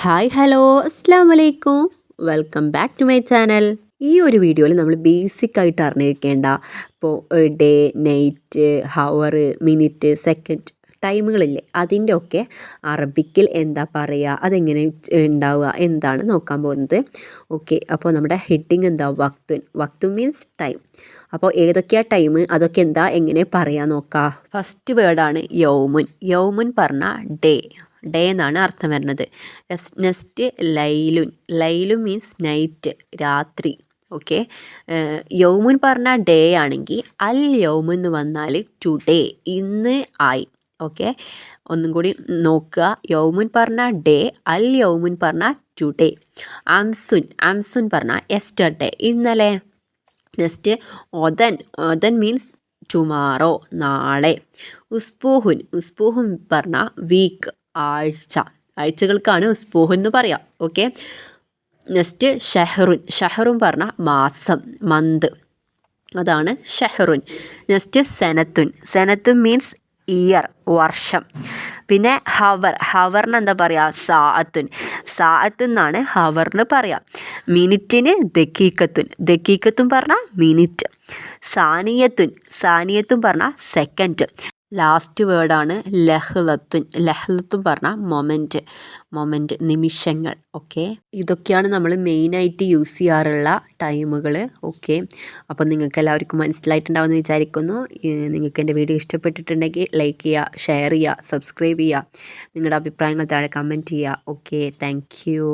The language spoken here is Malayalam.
ഹായ് ഹലോ അസ്സാം വലൈക്കും welcome back to my channel. ഈ ഒരു വീഡിയോയിൽ നമ്മൾ ബേസിക് ആയിട്ട് അറിഞ്ഞിരിക്കേണ്ട ഇപ്പോൾ day, night, hour, minute, second ടൈമുകളില്ലേ അതിൻ്റെ ഒക്കെ അറബിക്കിൽ എന്താ പറയുക, അതെങ്ങനെ ഉണ്ടാവുക എന്താണ് നോക്കാൻ പോകുന്നത്. ഓക്കെ, അപ്പോൾ നമ്മുടെ ഹെഡിങ് എന്താ, വക്തുൻ മീൻസ് ടൈം. അപ്പോൾ ഏതൊക്കെയാണ് ടൈം, അതൊക്കെ എന്താ എങ്ങനെ പറയാൻ നോക്കാം. ഫസ്റ്റ് വേർഡാണ് യൗമുൻ. യൗമുൻ പറഞ്ഞാൽ ഡേ എന്നാണ് അർത്ഥം വരുന്നത്. നെക്സ്റ്റ് ലൈലുൻ മീൻസ് നൈറ്റ്, രാത്രി. ഓക്കെ, യൗമുൻ പറഞ്ഞാൽ ഡേ ആണെങ്കിൽ അൽ യൗമുൻ എന്ന് വന്നാൽ ടുഡേ, ഇന്ന് ആയി. ഓക്കെ, ഒന്നും കൂടി നോക്കുക. യൗമുൻ പറഞ്ഞാൽ ഡേ, അൽ യൗമുൻ പറഞ്ഞാൽ ടുഡേ. അംസുൻ പറഞ്ഞാൽ യെസ്റ്റർഡേ, ഇന്നലെ. നെക്സ്റ്റ് ഒതൻ മീൻസ് ടുമാറോ, നാളെ. ഉസ്പൂഹുൻ പറഞ്ഞാൽ വീക്ക്, ആഴ്ചകൾക്കാണ് ഉസ്പൂഹുൻ എന്ന് പറയാം. ഓക്കെ, നെക്സ്റ്റ് ഷഹറുൻ പറഞ്ഞാൽ മാസം, മന്ത്, അതാണ് ഷഹറുൻ. നെക്സ്റ്റ് സെനത്തുൻ മീൻസ് ഇയർ, വർഷം. പിന്നെ ഹവറിന് എന്താ പറയുക, സാഅത്തുൻ എന്നാണ് ഹവറിന് പറയാം. മിനിറ്റിന് ദക്കീക്കത്തുൻ പറഞ്ഞാൽ മിനിറ്റ്. സാനിയത്തുൻ പറഞ്ഞാൽ സെക്കൻഡ്. ലാസ്റ്റ് വേർഡാണ് ലഹ്ലത്തുൻ പറഞ്ഞാൽ മൊമെൻറ്റ്, നിമിഷങ്ങൾ. ഓക്കെ, ഇതൊക്കെയാണ് നമ്മൾ മെയിനായിട്ട് യൂസ് ചെയ്യാറുള്ള ടൈമുകൾ. ഓക്കെ, അപ്പോൾ നിങ്ങൾക്ക് എല്ലാവർക്കും മനസ്സിലായിട്ടുണ്ടാവുമെന്ന് വിചാരിക്കുന്നു. നിങ്ങൾക്ക് എൻ്റെ വീഡിയോ ഇഷ്ടപ്പെട്ടിട്ടുണ്ടെങ്കിൽ ലൈക്ക് ചെയ്യുക, ഷെയർ ചെയ്യുക, സബ്സ്ക്രൈബ് ചെയ്യുക, നിങ്ങളുടെ അഭിപ്രായങ്ങൾ താഴെ കമൻറ്റ് ചെയ്യുക. Okay, thank you.